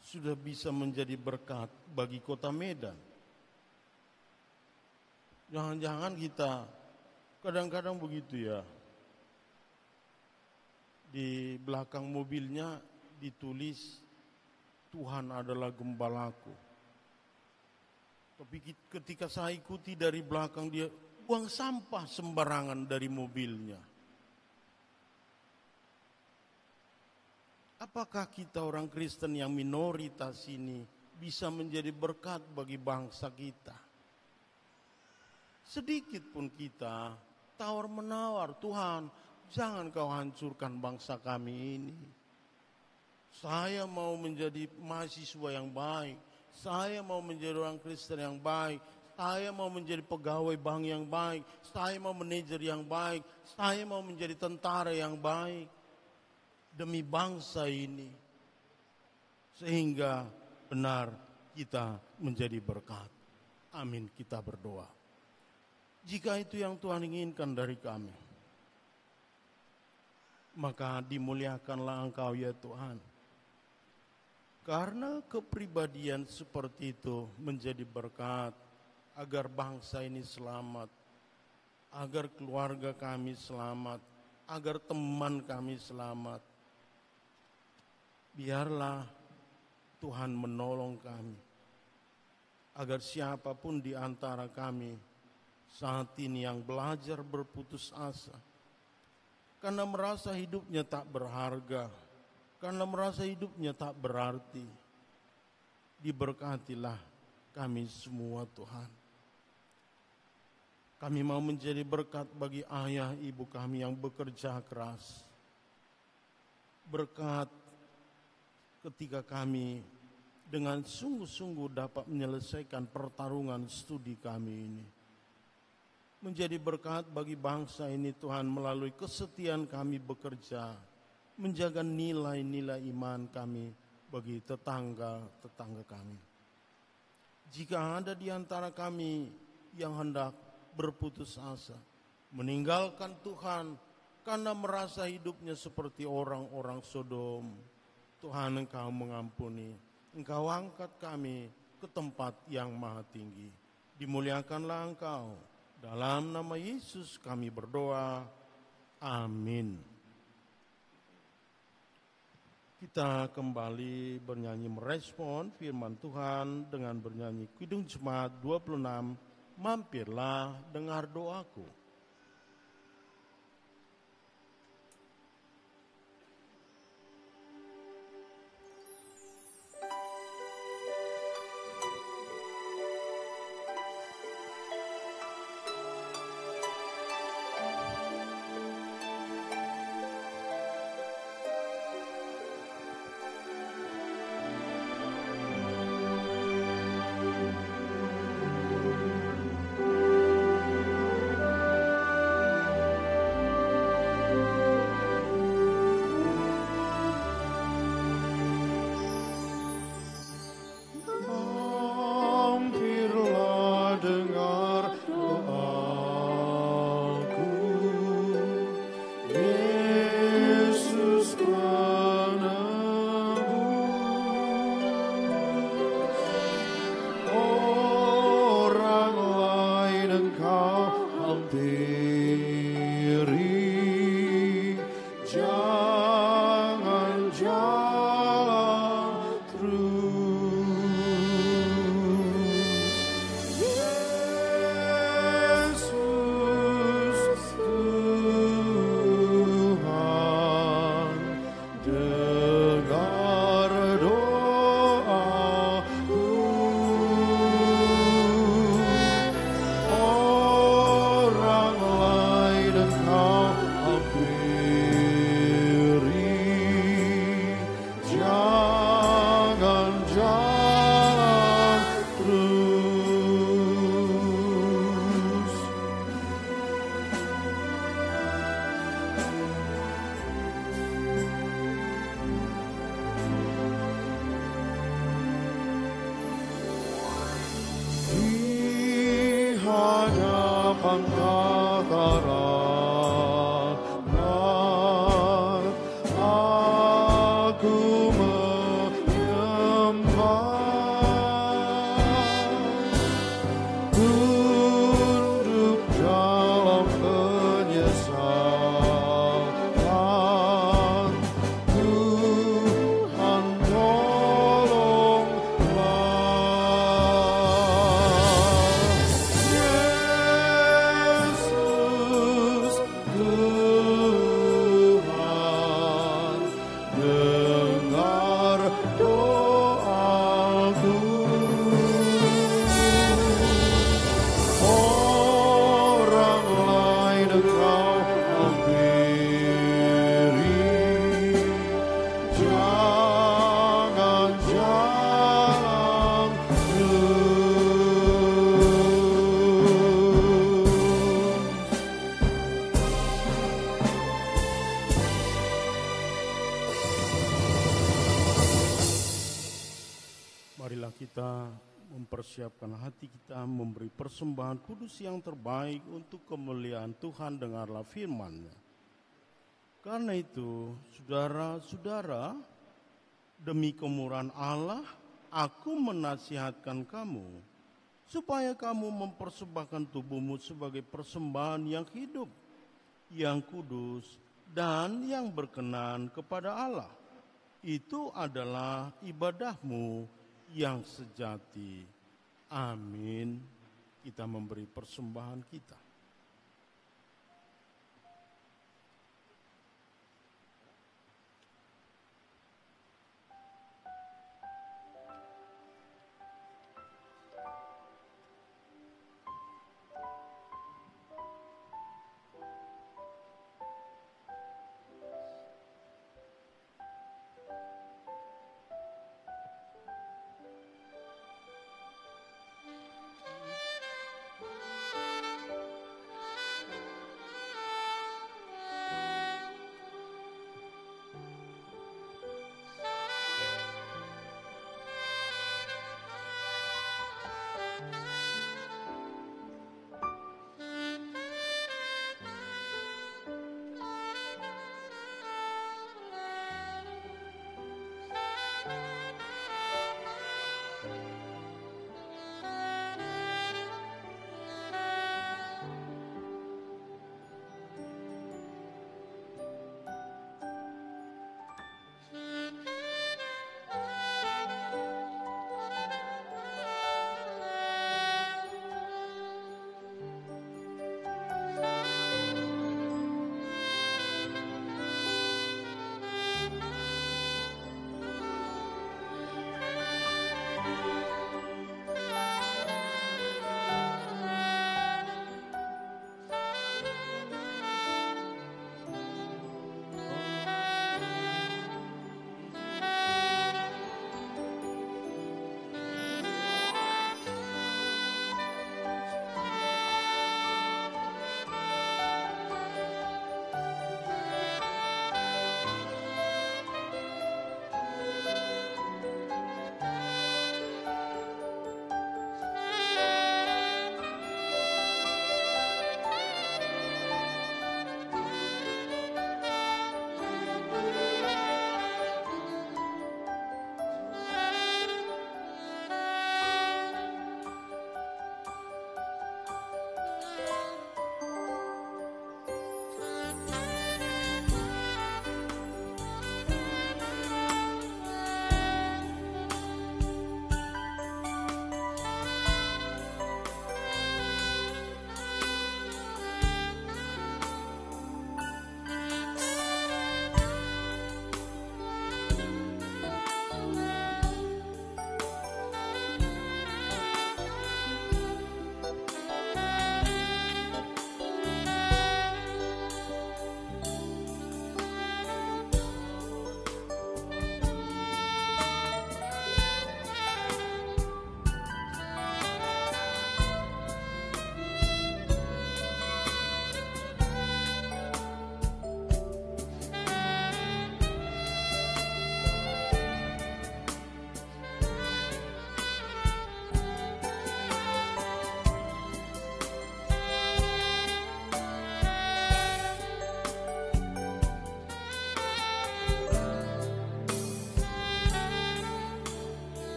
sudah bisa menjadi berkat bagi kota Medan? Jangan-jangan kita kadang-kadang begitu ya. Di belakang mobilnya ditulis Tuhan adalah gembalaku. Tapi ketika saya ikuti dari belakang dia, buang sampah sembarangan dari mobilnya. Apakah kita orang Kristen yang minoritas ini bisa menjadi berkat bagi bangsa kita? Sedikit pun kita tawar-menawar, Tuhan, jangan kau hancurkan bangsa kami ini. Saya mau menjadi mahasiswa yang baik, saya mau menjadi orang Kristen yang baik, saya mau menjadi pegawai bank yang baik, saya mau manajer yang baik, saya mau menjadi tentara yang baik demi bangsa ini, sehingga benar kita menjadi berkat. Amin, kita berdoa. Jika itu yang Tuhan inginkan dari kami, maka dimuliakanlah Engkau ya Tuhan. Karena kepribadian seperti itu menjadi berkat, agar bangsa ini selamat, agar keluarga kami selamat, agar teman kami selamat. Biarlah Tuhan menolong kami, agar siapapun di antara kami saat ini yang belajar berputus asa, karena merasa hidupnya tak berharga, karena merasa hidupnya tak berarti, diberkatilah kami semua Tuhan. Kami mau menjadi berkat bagi ayah ibu kami yang bekerja keras, berkat ketika kami dengan sungguh-sungguh dapat menyelesaikan pertarungan studi kami ini. Menjadi berkat bagi bangsa ini Tuhan melalui kesetiaan kami bekerja, menjaga nilai-nilai iman kami bagi tetangga-tetangga kami. Jika ada di antara kami yang hendak berputus asa, meninggalkan Tuhan karena merasa hidupnya seperti orang-orang Sodom, Tuhan Engkau mengampuni, Engkau angkat kami ke tempat yang maha tinggi. Dimuliakanlah Engkau. Dalam nama Yesus kami berdoa. Amin. Kita kembali bernyanyi merespon firman Tuhan dengan bernyanyi Kidung Jemaat 26, Mampirlah dengar doaku. kita mempersiapkan hati kita memberi persembahan kudus yang terbaik untuk kemuliaan Tuhan, dengarlah firman-Nya. Karena itu, saudara-saudara, demi kemurahan Allah, aku menasihatkan kamu, supaya kamu mempersembahkan tubuhmu sebagai persembahan yang hidup, yang kudus, dan yang berkenan kepada Allah. Itu adalah ibadahmu yang sejati. Amin. Kita memberi persembahan kita.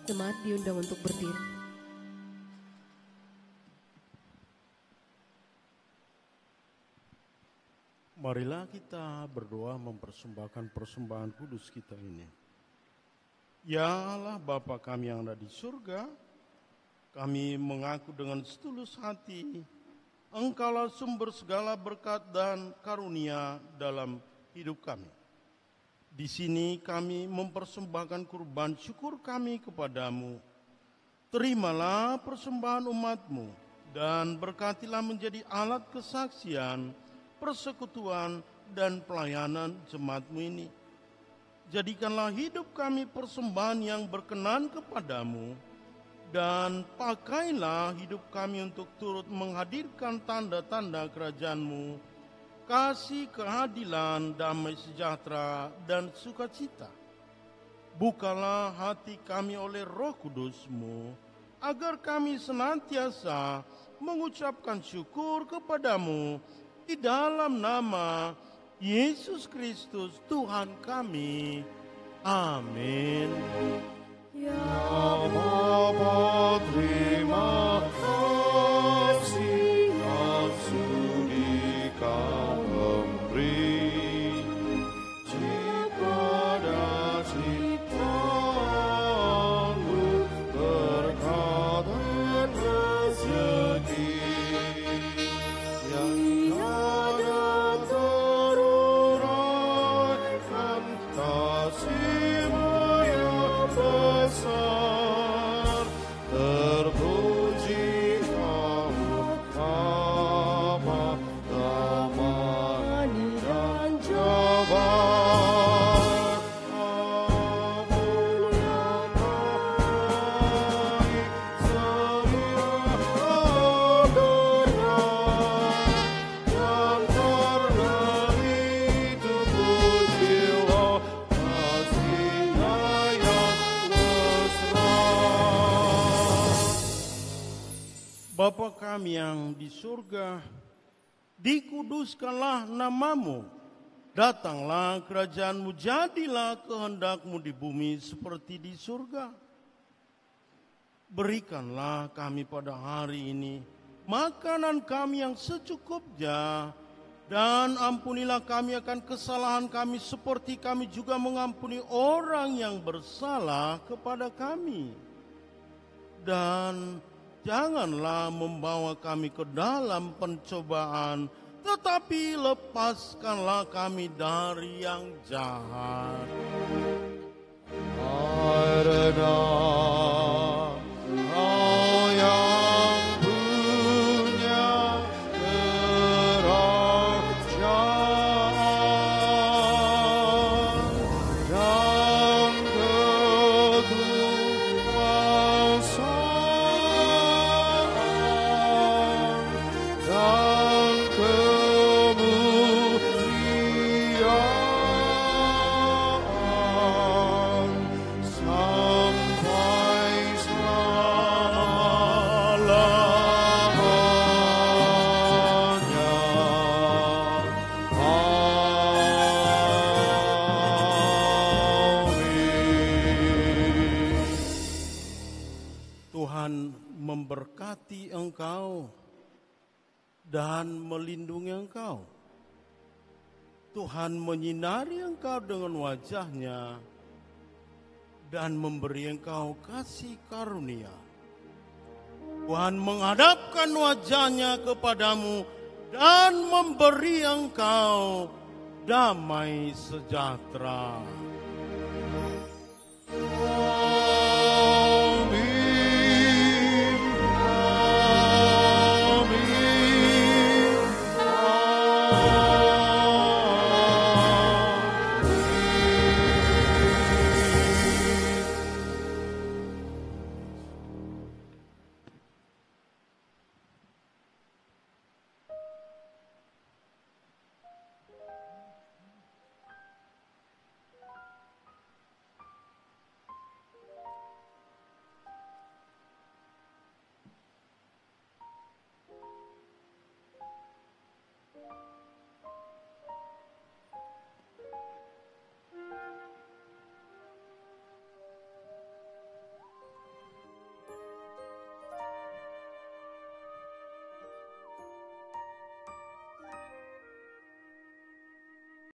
Jemaat diundang untuk berdiri. Marilah kita berdoa mempersembahkan persembahan kudus kita ini. Ya Allah Bapa kami yang ada di surga, kami mengaku dengan setulus hati, Engkaulah sumber segala berkat dan karunia dalam hidup kami. Di sini kami mempersembahkan kurban syukur kami kepadamu. Terimalah persembahan umat-Mu dan berkatilah menjadi alat kesaksian, persekutuan, dan pelayanan jemaat-Mu ini. Jadikanlah hidup kami persembahan yang berkenan kepadamu, dan pakailah hidup kami untuk turut menghadirkan tanda-tanda kerajaan-Mu, kasih, keadilan, damai sejahtera, dan sukacita. Bukalah hati kami oleh Roh Kudus-Mu, agar kami senantiasa mengucapkan syukur kepadamu di dalam nama Yesus Kristus Tuhan kami. Amin. Ya Bapa, terima kasih yang sudi Kau beri kepada ciptaanmu berkat dan rezeki yang tiada teruraikan, kasih-Mu yang besar. Terpuji Kau Bapa, damai dan jabat. Ampun yang baik, sedia anugerah, dan karena itu pujilah kasih-Nya yang mesra. Bapa kami yang di surga, dikuduskanlah nama-Mu. Datanglah kerajaan-Mu, jadilah kehendak-Mu di bumi seperti di surga. Berikanlah kami pada hari ini makanan kami yang secukupnya, dan ampunilah kami akan kesalahan kami seperti kami juga mengampuni orang yang bersalah kepada kami. Dan janganlah membawa kami ke dalam pencobaan, tetapi lepaskanlah kami dari yang jahat. Karena Kau yang punya kerajaan dan kekuasaan dan kemuliaan sampai selama-lamanya. Amin. Tuhan memberkati engkau dan melindungi engkau. Tuhan menyinari engkau dengan wajah-Nya dan memberi engkau kasih karunia. Tuhan menghadapkan wajah-Nya kepadamu dan memberi engkau damai sejahtera.